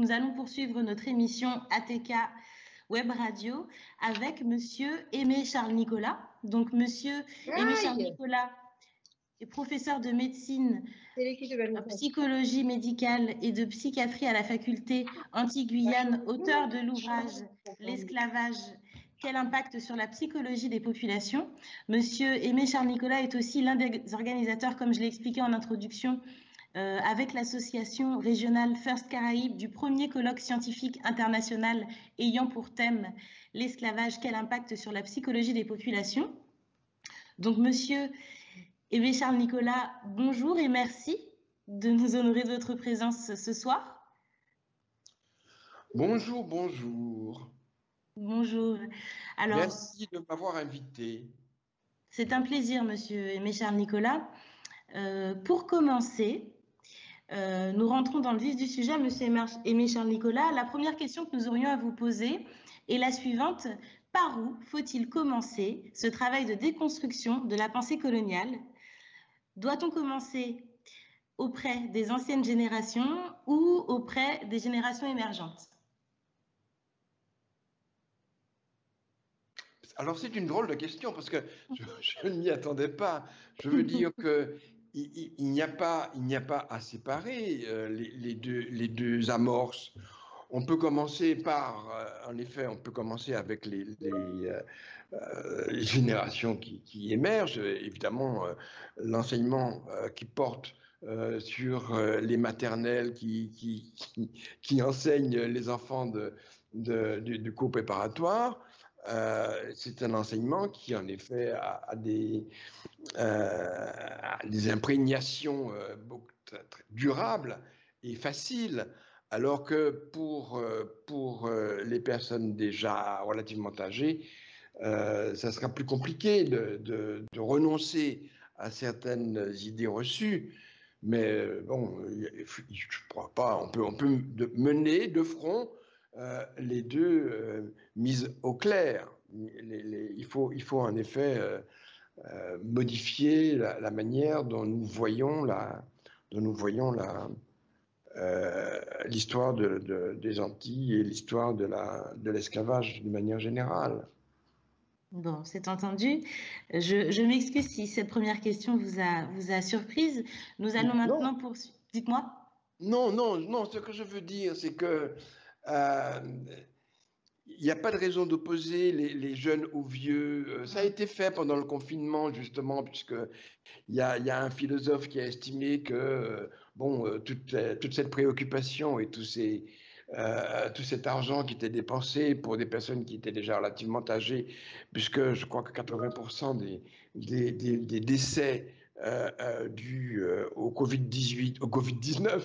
nous allons poursuivre notre émission ATK Web Radio avec Monsieur Aimé Charles Nicolas. Donc, Monsieur Aimé Charles Nicolas est professeur de médecine, psychologie médicale et de psychiatrie à la faculté Antilles-Guyane, auteur de l'ouvrage L'esclavage, quel impact sur la psychologie des populations. Monsieur Aimé Charles Nicolas est aussi l'un des organisateurs, comme je l'ai expliqué en introduction, avec l'association régionale First Caraïbes du premier colloque scientifique international ayant pour thème l'esclavage, quel impact sur la psychologie des populations. Donc, Monsieur Aimé Charles Nicolas, bonjour et merci de nous honorer de votre présence ce soir. Bonjour, bonjour. Bonjour. Alors, merci de m'avoir invité. C'est un plaisir, Monsieur Aimé Charles Nicolas. Pour commencer, nous rentrons dans le vif du sujet, Monsieur Aimé Charles Nicolas. La première question que nous aurions à vous poser est la suivante. Par où faut-il commencer ce travail de déconstruction de la pensée coloniale? Doit-on commencer auprès des anciennes générations ou auprès des générations émergentes? Alors, c'est une drôle de question parce que je ne m'y attendais pas. Je veux dire que il n'y a pas à séparer les deux amorces. On peut commencer par, en effet, on peut commencer avec les générations qui émergent. Évidemment, l'enseignement qui porte sur les maternelles qui enseignent les enfants du cours préparatoire. C'est un enseignement qui, en effet, a des imprégnations beaucoup, très durables et faciles, alors que pour les personnes déjà relativement âgées, ça sera plus compliqué de renoncer à certaines idées reçues. Mais bon, je ne crois pas, on peut mener de front les deux mises au clair. Il faut en effet modifier la manière dont nous voyons l'histoire des Antilles et l'histoire de l'esclavage d'une manière générale. Bon, c'est entendu. Je m'excuse si cette première question vous a surprise. Nous allons maintenant poursuivre. Dites-moi. Non, ce que je veux dire, c'est que il n'y a pas de raison d'opposer les jeunes aux vieux. Ça a été fait pendant le confinement, justement, puisqu'il y a un philosophe qui a estimé que toute cette préoccupation et tout cet argent qui était dépensé pour des personnes qui étaient déjà relativement âgées, puisque je crois que 80% des décès dus au Covid-19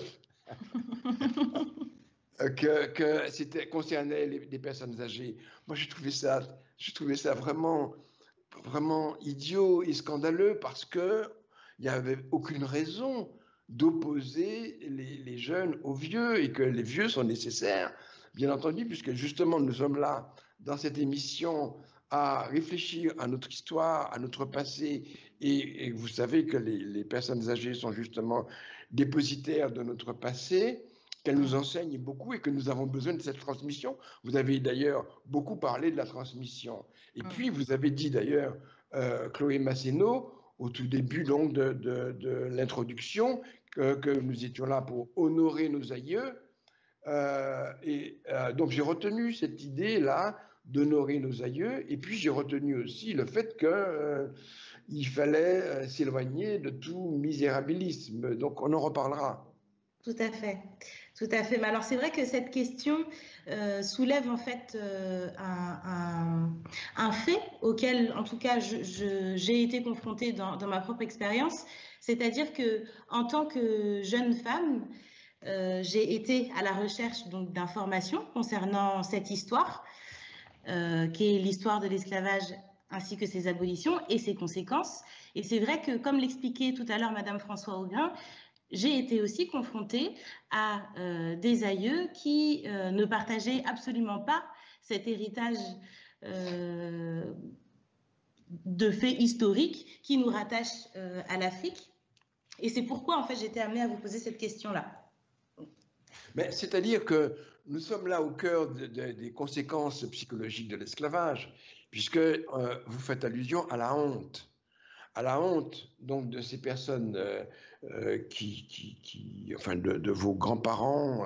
que c'était concernait les personnes âgées. Moi, je trouvais ça vraiment idiot et scandaleux parce que il n'y avait aucune raison d'opposer les jeunes aux vieux et que les vieux sont nécessaires, bien entendu, puisque justement nous sommes là dans cette émission à réfléchir à notre histoire, à notre passé, et vous savez que les personnes âgées sont justement dépositaires de notre passé, qu'elle nous enseigne beaucoup et que nous avons besoin de cette transmission. Vous avez d'ailleurs beaucoup parlé de la transmission. Et puis, vous avez dit d'ailleurs, Chloé Masséno, au tout début donc, de l'introduction, que nous étions là pour honorer nos aïeux. Donc, j'ai retenu cette idée-là d'honorer nos aïeux. Et puis, j'ai retenu aussi le fait qu'il fallait s'éloigner de tout misérabilisme. Donc, on en reparlera. Tout à fait, tout à fait. Mais alors c'est vrai que cette question soulève en fait un fait auquel, en tout cas, j'ai été confrontée dans ma propre expérience, c'est-à-dire que en tant que jeune femme, j'ai été à la recherche donc d'informations concernant cette histoire, qui est l'histoire de l'esclavage ainsi que ses abolitions et ses conséquences. Et c'est vrai que, comme l'expliquait tout à l'heure Madame François Auguin, j'ai été aussi confrontée à des aïeux qui ne partageaient absolument pas cet héritage de faits historiques qui nous rattachent à l'Afrique. Et c'est pourquoi, en fait, j'étais amenée à vous poser cette question-là. Mais c'est-à-dire que nous sommes là au cœur des conséquences psychologiques de l'esclavage, puisque vous faites allusion à la honte. À la honte donc de ces personnes enfin de vos grands-parents,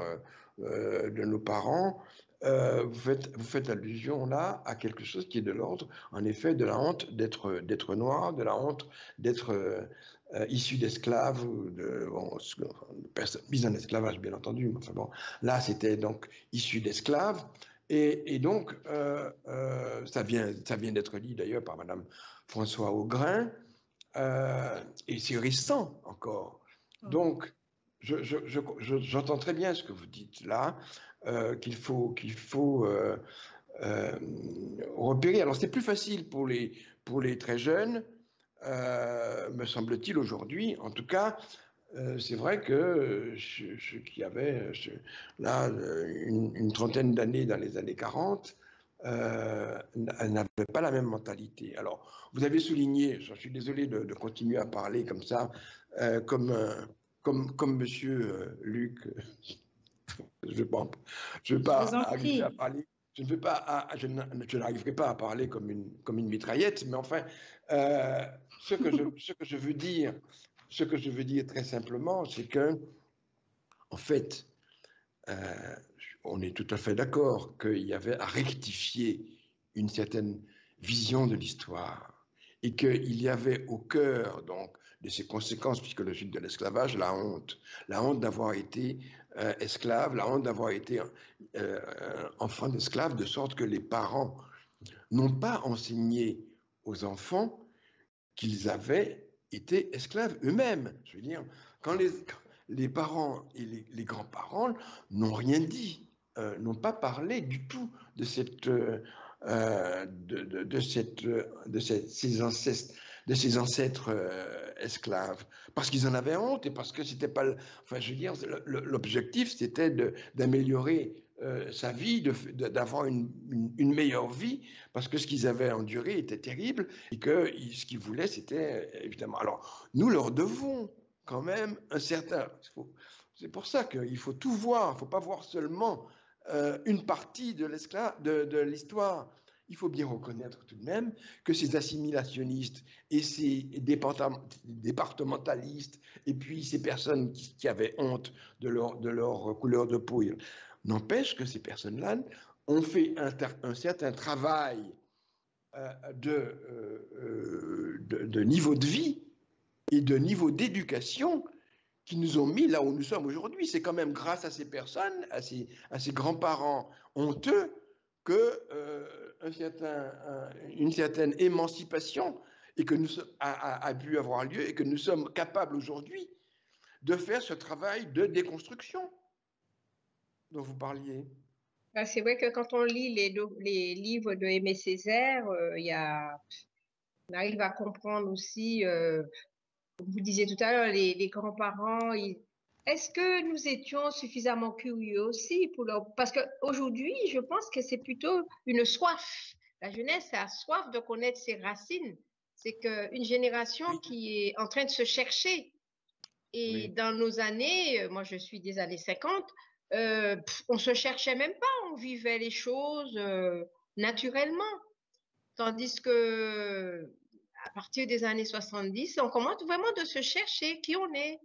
de nos parents, vous faites allusion là à quelque chose qui est de l'ordre, en effet, de la honte d'être noir, de la honte d'être issu d'esclaves, de personnes mises en esclavage, bien entendu. Enfin bon, là, c'était donc issu d'esclaves. Et donc, ça vient d'être dit d'ailleurs par Madame François Augrain. Et c'est récent encore. Donc, j'entends très bien ce que vous dites là, qu'il faut repérer. Alors, c'est plus facile pour les très jeunes, me semble-t-il, aujourd'hui. En tout cas, c'est vrai que ceux qui avaient là une trentaine d'années dans les années 40, n'avaient pas la même mentalité. Alors, vous avez souligné, je suis désolé de continuer à parler comme ça, comme Monsieur Luc, je ne veux pas arriver à parler, je n'arriverai pas à parler comme une mitraillette, mais enfin, ce que je veux dire très simplement, c'est que, en fait, on est tout à fait d'accord qu'il y avait à rectifier une certaine vision de l'histoire et qu'il y avait au cœur donc de ces conséquences psychologiques de l'esclavage la honte d'avoir été esclave, la honte d'avoir été enfant d'esclave, de sorte que les parents n'ont pas enseigné aux enfants qu'ils avaient été esclaves eux-mêmes. Je veux dire, quand les parents et les grands-parents n'ont rien dit, n'ont pas parlé du tout de ces ancêtres esclaves, parce qu'ils en avaient honte et parce que c'était pas, enfin, je veux dire, l'objectif c'était d'améliorer sa vie, d'avoir une meilleure vie, parce que ce qu'ils avaient enduré était terrible et que ce qu'ils voulaient, c'était évidemment. Alors, nous leur devons quand même un certain. C'est pour ça qu'il faut tout voir, il ne faut pas voir seulement une partie de l'histoire. Il faut bien reconnaître tout de même que ces assimilationnistes et ces départementalistes et puis ces personnes qui avaient honte de leur couleur de peau, n'empêche que ces personnes-là ont fait un certain travail de niveau de vie et de niveau d'éducation qui nous ont mis là où nous sommes aujourd'hui. C'est quand même grâce à ces personnes, à ces grands-parents honteux, que une certaine émancipation et que a pu avoir lieu et que nous sommes capables aujourd'hui de faire ce travail de déconstruction dont vous parliez. C'est vrai que quand on lit les livres de Aimé Césaire, on arrive à comprendre aussi, comme vous disiez tout à l'heure, les grands-parents. Est-ce que nous étions suffisamment curieux aussi parce qu'aujourd'hui, je pense que c'est plutôt une soif. La jeunesse a soif de connaître ses racines. C'est qu'une génération qui est en train de se chercher. Et dans nos années, moi je suis des années 50, on se cherchait même pas, on vivait les choses naturellement. Tandis que à partir des années 70, on commence vraiment de se chercher qui on est,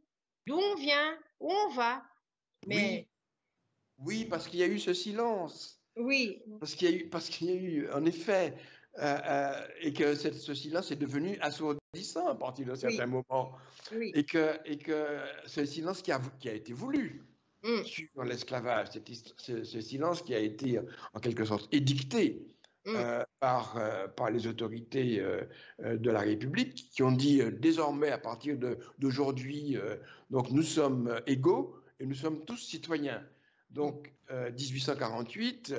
d'où on vient, où on va. Mais... Oui, parce qu'il y a eu ce silence. Oui. Parce qu'il y a eu, en effet, et que ce silence est devenu assourdissant à partir d'un certain moment. Oui. Et que ce silence qui a été voulu sur l'esclavage, ce silence qui a été en quelque sorte édicté par les autorités de la République, qui ont dit désormais à partir d'aujourd'hui, donc nous sommes égaux et nous sommes tous citoyens. Donc 1848,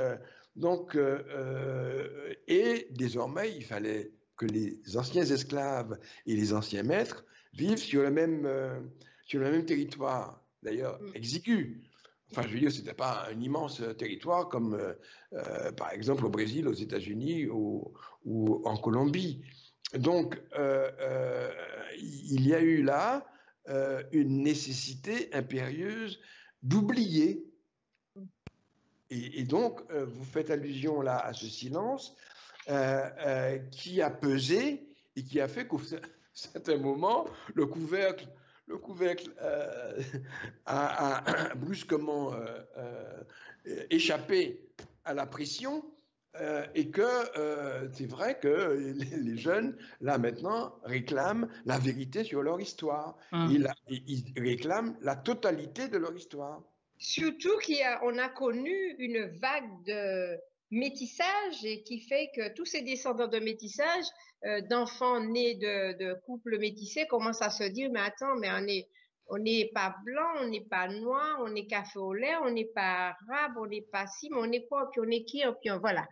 et désormais il fallait que les anciens esclaves et les anciens maîtres vivent sur le même territoire, d'ailleurs exigu. Enfin, je veux dire, ce n'était pas un immense territoire comme, par exemple, au Brésil, aux États-Unis ou en Colombie. Donc, il y a eu là une nécessité impérieuse d'oublier Et donc, vous faites allusion là à ce silence qui a pesé et qui a fait qu'au certain moment, le couvercle a brusquement échappé à la pression et que c'est vrai que les jeunes, là maintenant, réclament la vérité sur leur histoire. Et ils réclament la totalité de leur histoire. Surtout qu'on a connu une vague de métissage et qui fait que tous ces descendants de métissage, d'enfants nés de couples métissés, commencent à se dire, mais attends, mais on n'est pas blanc, on n'est pas noir, on est café au lait, on n'est pas arabe, on n'est pas ci, mais on est quoi, puis on est qui, puis voilà.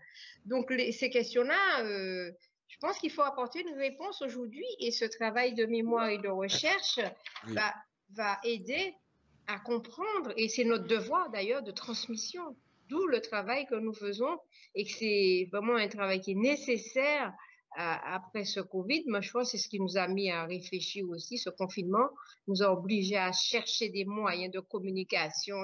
Donc ces questions-là, je pense qu'il faut apporter une réponse aujourd'hui et ce travail de mémoire et de recherche va aider à comprendre, et c'est notre devoir d'ailleurs de transmission, d'où le travail que nous faisons, et que c'est vraiment un travail qui est nécessaire après ce Covid. Moi, je pense que c'est ce qui nous a mis à réfléchir aussi. Ce confinement nous a obligés à chercher des moyens de communication.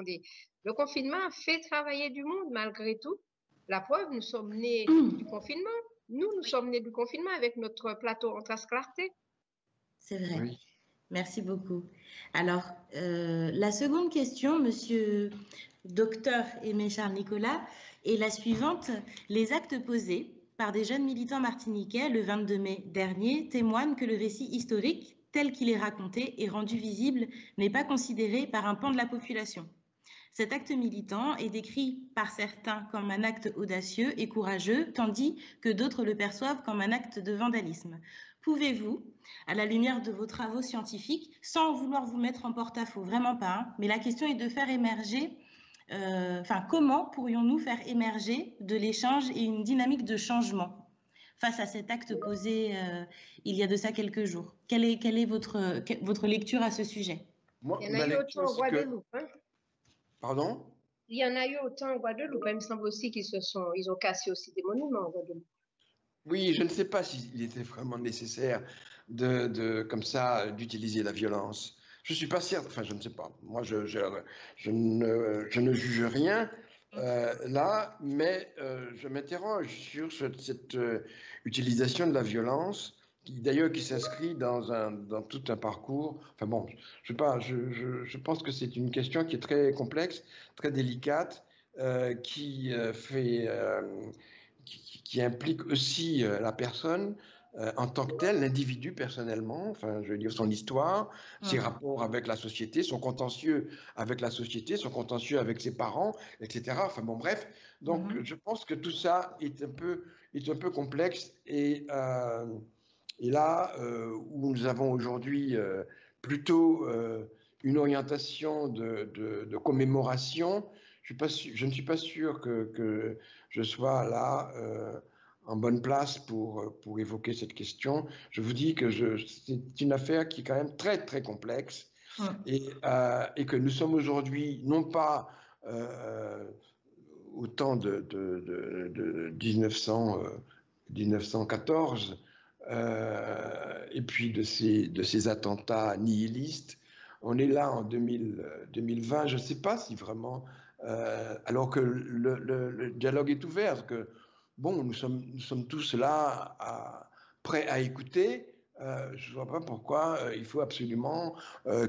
Le confinement a fait travailler du monde malgré tout. La preuve, nous sommes nés du confinement. Nous sommes nés du confinement avec notre plateau en Transclarté. C'est vrai. Oui. Merci beaucoup. Alors, la seconde question, monsieur docteur Aimé Charles Nicolas, est la suivante. Les actes posés par des jeunes militants martiniquais le 22 mai dernier témoignent que le récit historique, tel qu'il est raconté et rendu visible, n'est pas considéré par un pan de la population. Cet acte militant est décrit par certains comme un acte audacieux et courageux, tandis que d'autres le perçoivent comme un acte de vandalisme. Pouvez-vous, à la lumière de vos travaux scientifiques, sans vouloir vous mettre en porte-à-faux, vraiment pas, hein, mais la question est de faire émerger, comment pourrions-nous faire émerger de l'échange et une dynamique de changement face à cet acte posé il y a de ça quelques jours? Quelle est votre lecture à ce sujet? Il y en a eu autant en Guadeloupe. Pardon? Il y en a eu autant en Guadeloupe. Il me semble aussi ils ont cassé aussi des monuments en Guadeloupe. Oui, je ne sais pas s'il était vraiment nécessaire comme ça, d'utiliser la violence. Je ne suis pas certain, enfin je ne sais pas. Moi, je ne juge rien là, mais je m'interroge sur cette utilisation de la violence, qui s'inscrit dans tout un parcours. Enfin bon, je sais pas, je pense que c'est une question qui est très complexe, très délicate, qui implique aussi la personne en tant que telle, l'individu personnellement, enfin, je veux dire son histoire, ses rapports avec la société, son contentieux avec la société, son contentieux avec ses parents, etc. Enfin bon, bref. Donc, je pense que tout ça est un peu complexe et là où nous avons aujourd'hui plutôt une orientation de commémoration, je ne suis pas sûr que je sois là en bonne place pour évoquer cette question. Je vous dis que c'est une affaire qui est quand même très, très complexe et que nous sommes aujourd'hui, non pas au temps de 1914 et puis de ces attentats nihilistes. On est là en 2020. Je ne sais pas si vraiment... alors que le dialogue est ouvert, que bon, nous sommes tous là prêts à écouter. Je ne vois pas pourquoi il faut absolument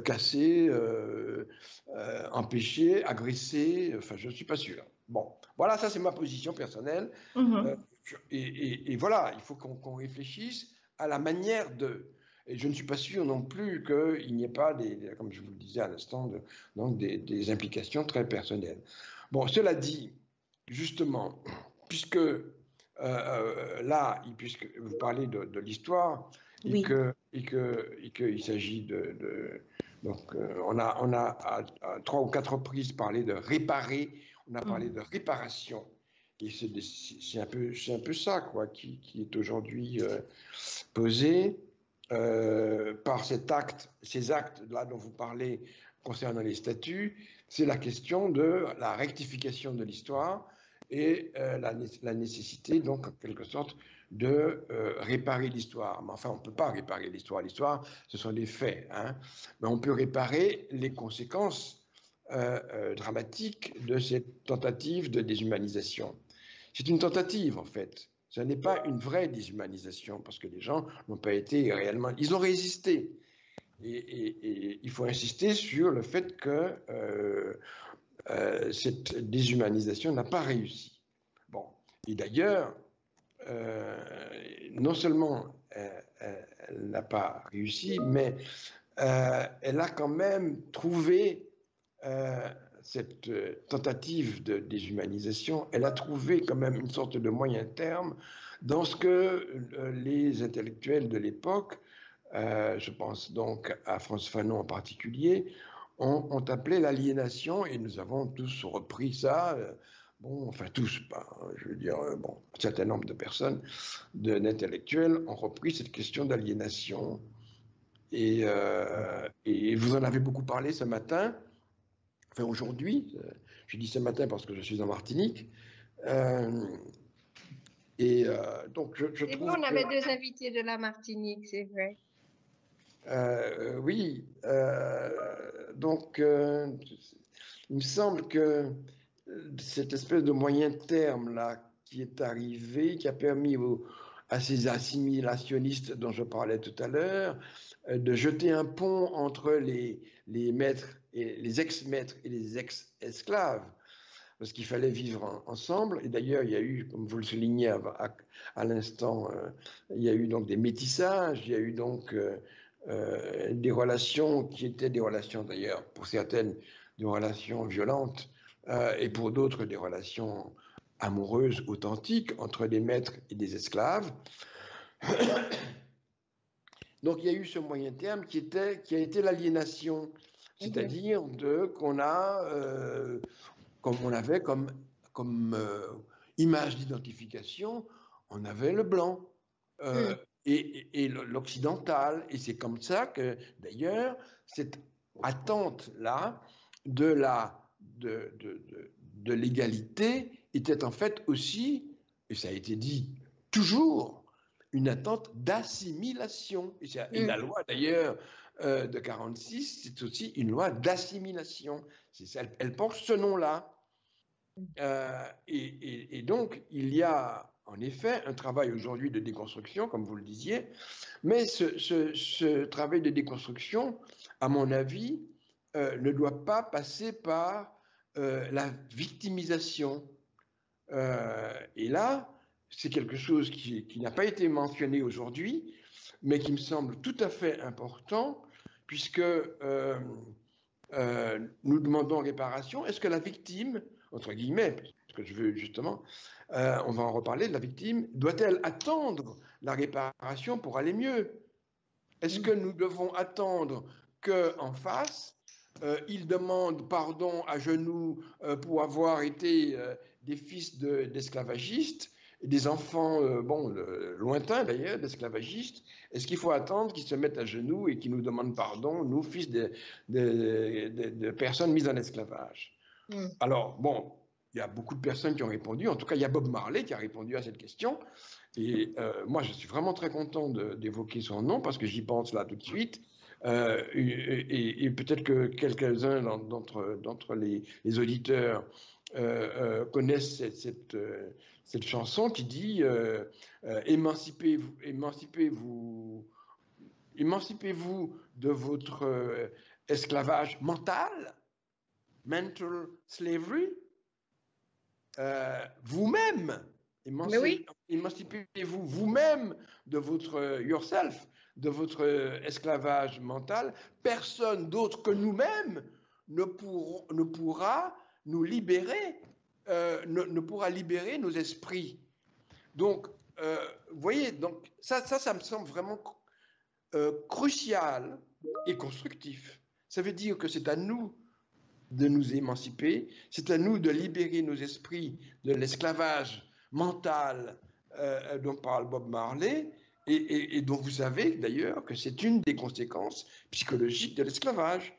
casser, empêcher, agresser. Enfin, je ne suis pas sûr. Bon, voilà, ça c'est ma position personnelle. Et voilà, il faut qu'on réfléchisse à la manière de... Et je ne suis pas sûr non plus qu'il n'y ait pas, comme je vous le disais à l'instant, des implications très personnelles. Bon, cela dit, justement, puisque là, puisque vous parlez de l'histoire et qu'il s'agit donc, on a à 3 ou 4 reprises parlé de réparer, on a parlé de réparation. Et c'est un peu ça, quoi, qui est aujourd'hui posé par ces actes-là dont vous parlez concernant les statuts. C'est la question de la rectification de l'histoire et la nécessité, donc, en quelque sorte, de réparer l'histoire. Mais enfin, on ne peut pas réparer l'histoire. L'histoire, ce sont des faits. Hein. Mais on peut réparer les conséquences dramatique de cette tentative de déshumanisation. C'est une tentative, en fait. Ce n'est pas une vraie déshumanisation, parce que les gens n'ont pas été réellement... Ils ont résisté. Et il faut insister sur le fait que cette déshumanisation n'a pas réussi. Bon. Et d'ailleurs, non seulement elle n'a pas réussi, mais elle a quand même trouvé cette tentative de déshumanisation, elle a trouvé quand même une sorte de moyen terme dans ce que les intellectuels de l'époque, je pense donc à Frantz Fanon en particulier, ont appelé l'aliénation, et nous avons tous repris ça. Bon, enfin tous, pas, je veux dire, bon, un certain nombre de personnes, d'intellectuels ont repris cette question d'aliénation. Et vous en avez beaucoup parlé ce matin, enfin aujourd'hui, je dis ce matin parce que je suis en Martinique. Donc je trouve on avait deux invités de la Martinique, c'est vrai. Oui, donc il me semble que cette espèce de moyen terme là qui est arrivé, qui a permis à ces assimilationnistes dont je parlais tout à l'heure de jeter un pont entre les maîtres et les ex-maîtres et les ex-esclaves, parce qu'il fallait vivre ensemble. Et d'ailleurs, il y a eu, comme vous le soulignez à l'instant, il y a eu donc des métissages, il y a eu donc des relations qui étaient des relations d'ailleurs, pour certaines, des relations violentes, et pour d'autres, des relations amoureuses, authentiques, entre des maîtres et des esclaves. Donc il y a eu ce moyen terme qui a été l'aliénation, c'est-à-dire qu'on a, comme on avait comme image d'identification, on avait le blanc. Et l'occidental. Et c'est comme ça que, d'ailleurs, cette attente-là de l'égalité était en fait aussi, et ça a été dit toujours, une attente d'assimilation. Et la loi, d'ailleurs, de 1946, c'est aussi une loi d'assimilation. Elle porte ce nom-là. Et donc, il y a en effet un travail aujourd'hui de déconstruction, comme vous le disiez, mais ce travail de déconstruction, à mon avis, ne doit pas passer par la victimisation. Et là, c'est quelque chose qui n'a pas été mentionné aujourd'hui, mais qui me semble tout à fait important, puisque nous demandons réparation. Est-ce que la victime, entre guillemets, parce que je veux justement, on va en reparler, la victime, doit-elle attendre la réparation pour aller mieux? Est-ce que nous devons attendre qu'en face, ils demandent pardon à genoux pour avoir été des fils d'esclavagistes, des enfants, lointains d'ailleurs, d'esclavagistes? Est-ce qu'il faut attendre qu'ils se mettent à genoux et qu'ils nous demandent pardon, nous, fils de personnes mises en esclavage? Alors, bon, il y a beaucoup de personnes qui ont répondu. En tout cas, il y a Bob Marley qui a répondu à cette question. Et moi, je suis vraiment très content d'évoquer son nom parce que j'y pense là tout de suite. Et peut-être que quelques-uns d'entre les auditeurs connaissent cette chanson qui dit émancipez-vous de votre esclavage mental, mental slavery, vous-même. Émancipez-vous vous-même de votre yourself, de votre esclavage mental. Personne d'autre que nous-mêmes ne pourra nous libérer, ne pourra libérer nos esprits. Donc, vous voyez, donc ça me semble vraiment crucial et constructif. Ça veut dire que c'est à nous de nous émanciper, c'est à nous de libérer nos esprits de l'esclavage mental dont parle Bob Marley, et dont vous savez d'ailleurs que c'est une des conséquences psychologiques de l'esclavage,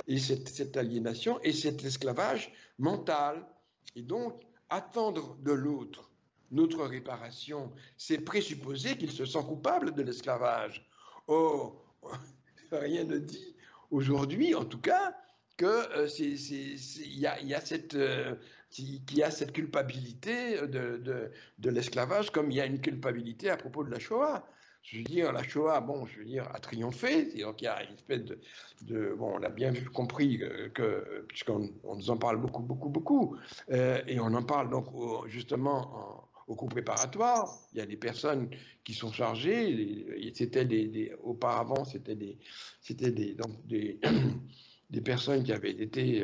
et cette aliénation et cet esclavage mental. Et donc, attendre de l'autre notre réparation, c'est présupposer qu'il se sent coupable de l'esclavage. Or, rien ne dit aujourd'hui, en tout cas, qu'il y a cette culpabilité de l'esclavage, comme il y a une culpabilité à propos de la Shoah. Je veux dire, la Shoah, bon, je veux dire, a triomphé. Donc il y a une espèce bon, on a bien compris puisqu'on nous en parle beaucoup, beaucoup, beaucoup, et on en parle donc justement au cours préparatoire. Il y a des personnes qui sont chargées. Auparavant, c'était des personnes qui avaient été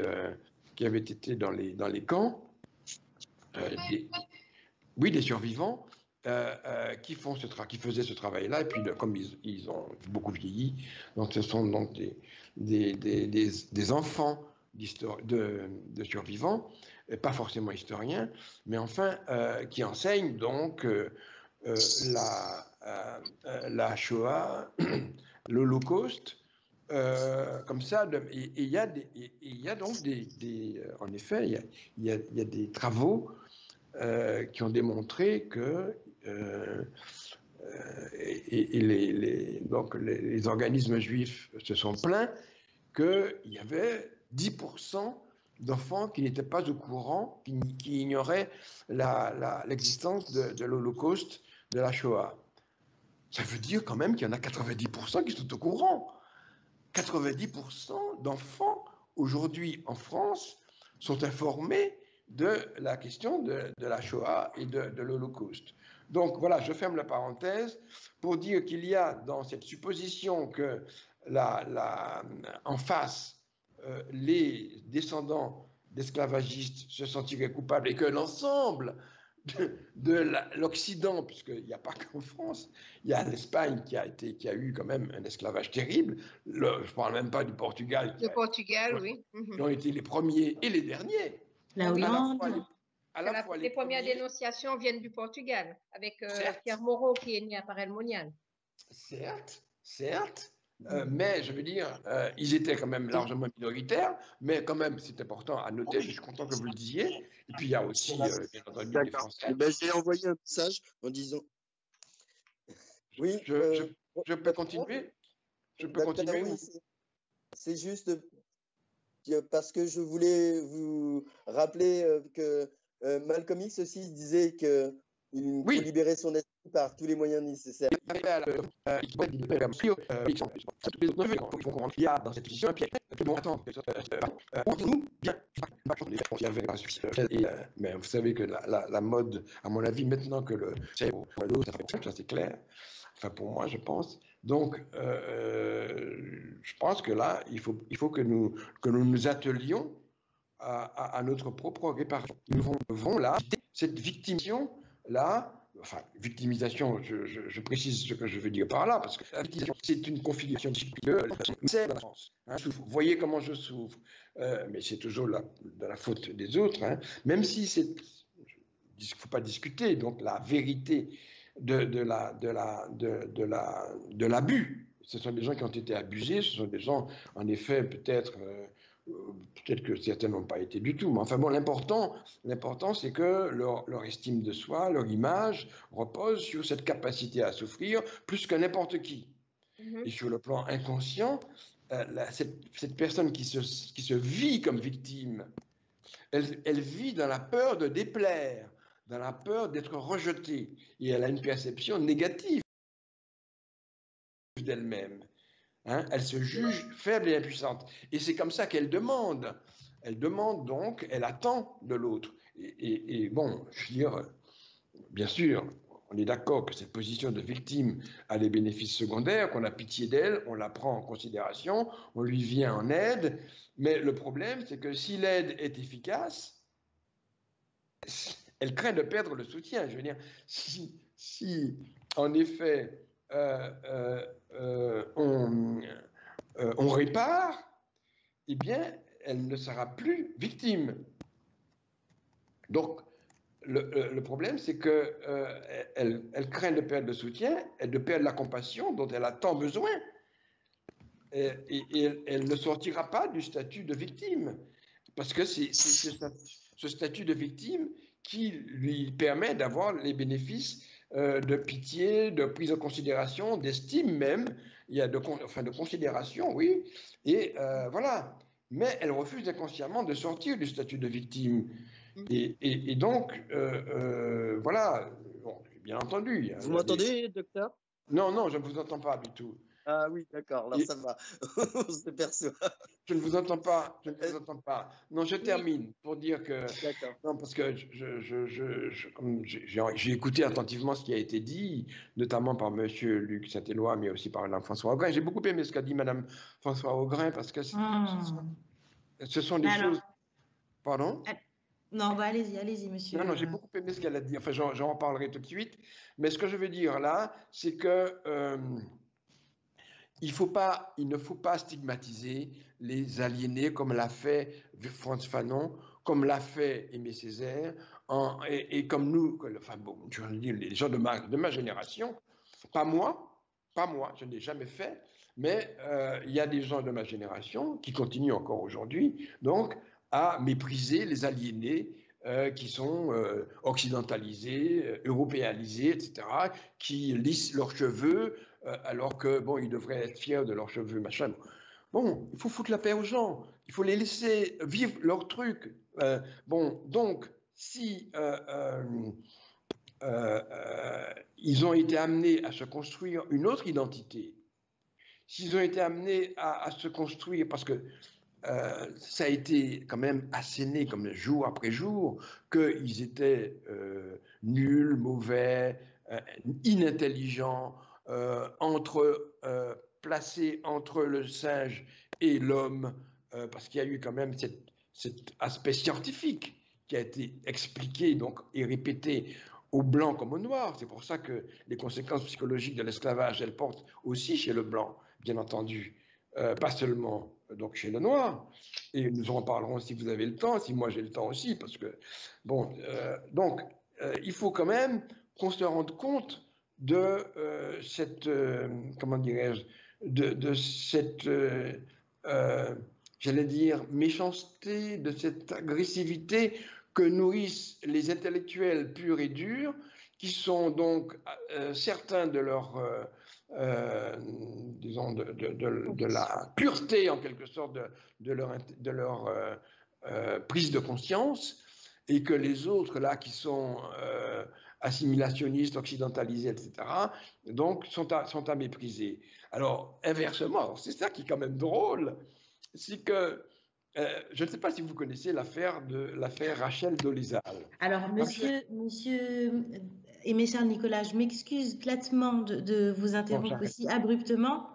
dans les camps, des survivants, qui faisaient ce travail-là, et puis comme ils ont beaucoup vieilli, donc ce sont donc des enfants de survivants, pas forcément historiens, mais enfin qui enseignent donc la Shoah, l'Holocauste, comme ça, et il y a donc en effet, il y a des travaux qui ont démontré que donc les organismes juifs se sont plaints qu'il y avait 10% d'enfants qui n'étaient pas au courant, qui ignoraient l'existence de l'Holocauste, de la Shoah. Ça veut dire quand même qu'il y en a 90% qui sont au courant. 90% d'enfants aujourd'hui en France sont informés de la question de la Shoah et de l'Holocauste. Donc voilà, je ferme la parenthèse pour dire qu'il y a dans cette supposition que en face, les descendants d'esclavagistes se sentiraient coupables et que l'ensemble de l'Occident, puisqu'il n'y a pas qu'en France, il y a l'Espagne qui a eu quand même un esclavage terrible. Je ne parle même pas du Portugal. Le Portugal, oui. Qui ont été les premiers et les derniers. La Hollande. Les premières dénonciations viennent du Portugal, avec Pierre Moreau qui est né à Paray-le-Monial. Certes. Mais je veux dire, ils étaient quand même largement minoritaires, mais quand même, c'est important à noter, je suis content que vous le disiez. Et puis il y a aussi, bien entendu, les Français. J'ai envoyé un message en disant... Oui, je peux continuer. Oui, c'est juste parce que je voulais vous rappeler que Malcolm X aussi disait qu'il faut libérer son esprit par tous les moyens nécessaires. Il y a dans cette position un piège. Bon, attends, nous, bien, mais vous savez que la mode, à mon avis, maintenant que ça c'est clair, enfin pour moi, je pense. Donc, je pense que là, il faut que nous nous attelions à notre propre réparation. Nous devons là, cette victimisation-là, enfin, victimisation, je précise ce que je veux dire par là, parce que la victimisation, c'est une configuration de c'est la France. Hein, vous voyez comment je souffre, mais c'est toujours de la faute des autres, hein, même si il ne faut pas discuter, donc la vérité de l'abus. Ce sont des gens qui ont été abusés, ce sont des gens, en effet, peut-être que certains n'ont pas été du tout, mais enfin bon, l'important c'est que leur estime de soi, leur image repose sur cette capacité à souffrir plus que n'importe qui. Et sur le plan inconscient, cette personne qui se vit comme victime, elle vit dans la peur de déplaire, dans la peur d'être rejetée, et elle a une perception négative d'elle-même. Hein, elle se juge faible et impuissante. Et c'est comme ça qu'elle demande. Elle demande donc, elle attend de l'autre. Et bon, je veux dire, bien sûr, on est d'accord que cette position de victime a des bénéfices secondaires, qu'on a pitié d'elle, on la prend en considération, on lui vient en aide. Mais le problème, c'est que si l'aide est efficace, elle craint de perdre le soutien. Je veux dire, si en effet, on répare, eh bien, elle ne sera plus victime. Donc, le problème, c'est qu'elle craint de perdre le soutien et de perdre la compassion dont elle a tant besoin. Et elle ne sortira pas du statut de victime. Parce que c'est ce statut de victime qui lui permet d'avoir les bénéfices de pitié, de prise en considération, d'estime même, il y a de considération, oui, et voilà. mais elle refuse inconsciemment de sortir du statut de victime. Et donc, voilà, bon, bien entendu. Vous m'entendez, docteur? Non, non, je ne vous entends pas du tout. Ah oui, d'accord, alors ça va, on se perçoit. Je ne vous entends pas, je ne vous entends pas. Non, je termine pour dire que... D'accord. Non, parce que j'ai écouté attentivement ce qui a été dit, notamment par M. Luc Saint-Éloi, mais aussi par Mme François Augrin. J'ai beaucoup aimé ce qu'a dit Mme François Augrin, parce que ce sont des choses... Pardon? Non, bah allez-y, monsieur. Non, j'ai beaucoup aimé ce qu'elle a dit. Enfin, j'en reparlerai tout de suite. Mais ce que je veux dire là, c'est que il ne faut pas stigmatiser les aliénés comme l'a fait Frantz Fanon, comme l'a fait Aimé Césaire, et comme nous, enfin bon, je veux dire, les gens de ma génération, pas moi, je ne l'ai jamais fait, mais il y a des gens de ma génération qui continuent encore aujourd'hui, donc, à mépriser les aliénés qui sont occidentalisés, européanisés, etc., qui lissent leurs cheveux, alors que, bon, ils devraient être fiers de leurs cheveux, machin. Bon, il faut foutre la paix aux gens, il faut les laisser vivre leur truc. Bon, donc, si ils ont été amenés à se construire une autre identité, s'ils ont été amenés à se construire, parce que ça a été quand même asséné comme jour après jour qu'ils étaient nuls, mauvais, inintelligents, placés entre le singe et l'homme, parce qu'il y a eu quand même cet aspect scientifique qui a été expliqué donc, et répété aux blancs comme aux noirs. C'est pour ça que les conséquences psychologiques de l'esclavage, elles portent aussi chez le blanc, bien entendu, pas seulement donc chez le noir. Et nous en parlerons si vous avez le temps, si moi j'ai le temps aussi, parce que, bon, donc, il faut quand même qu'on se rende compte de cette, comment dirais-je, de cette, j'allais dire, méchanceté, de cette agressivité que nourrissent les intellectuels purs et durs, qui sont donc certains de leur, disons, de la pureté en quelque sorte de leur prise de conscience, et que les autres là qui sont assimilationnistes, occidentalisés, etc., donc sont à mépriser. Alors inversement, c'est ça qui est quand même drôle, c'est que je ne sais pas si vous connaissez l'affaire Rachel Dolezal. Alors, monsieur Aimé Charles Nicolas, je m'excuse platement de vous interrompre aussi abruptement.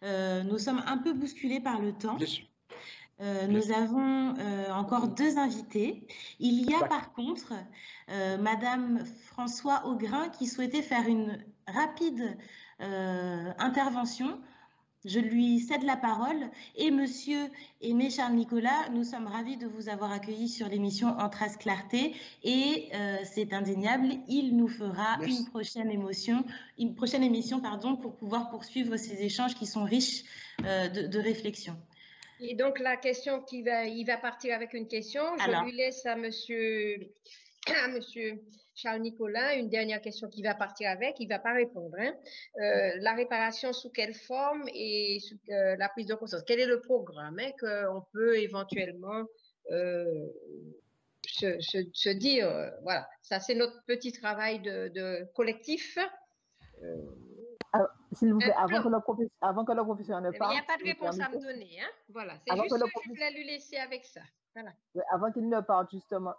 Nous sommes un peu bousculés par le temps. Bien sûr. Nous avons encore 2 invités. Il y a par contre Madame François Augrin qui souhaitait faire une rapide intervention. Je lui cède la parole. Et monsieur Aimé Charles Nicolas, nous sommes ravis de vous avoir accueilli sur l'émission En Trace Clarté. Et c'est indéniable, il nous fera une prochaine émission pour pouvoir poursuivre ces échanges qui sont riches de réflexion. Et donc, la question il va partir avec une question. Je lui laisse à monsieur Charles Nicolas une dernière question qui va partir avec. Il ne va pas répondre. Hein. La réparation, sous quelle forme et la prise de conscience? Quel est le programme qu'on peut éventuellement se dire? Voilà, ça c'est notre petit travail de collectif. S'il vous plaît, avant que le professeur ne parle. Il n'y a pas de réponse à me donner. Hein? Voilà, c'est juste que je voulais lui laisser avec ça. Voilà. Avant qu'il ne parle, justement.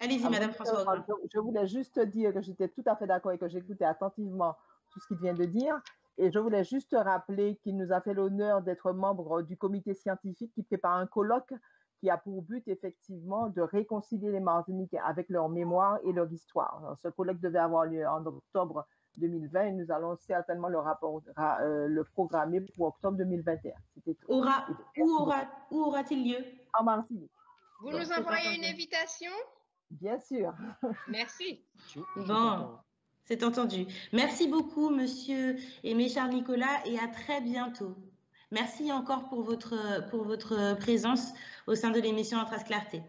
Allez-y, Madame François. Je voulais juste dire que j'étais tout à fait d'accord et que j'écoutais attentivement tout ce qu'il vient de dire. Et je voulais juste rappeler qu'il nous a fait l'honneur d'être membre du comité scientifique qui prépare un colloque qui a pour but effectivement de réconcilier les Martiniquais avec leur mémoire et leur histoire. Alors, ce colloque devait avoir lieu en octobre 2020 et nous allons certainement le programmer pour octobre 2021. Où aura-t-il lieu? En Martinique. Vous nous envoyez une invitation? Bien sûr. Merci. Bon, c'est entendu. Merci beaucoup, monsieur Aimé Charles Nicolas, et à très bientôt. Merci encore pour votre présence au sein de l'émission En Trace Clarté.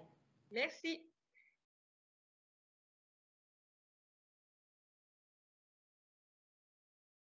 Merci.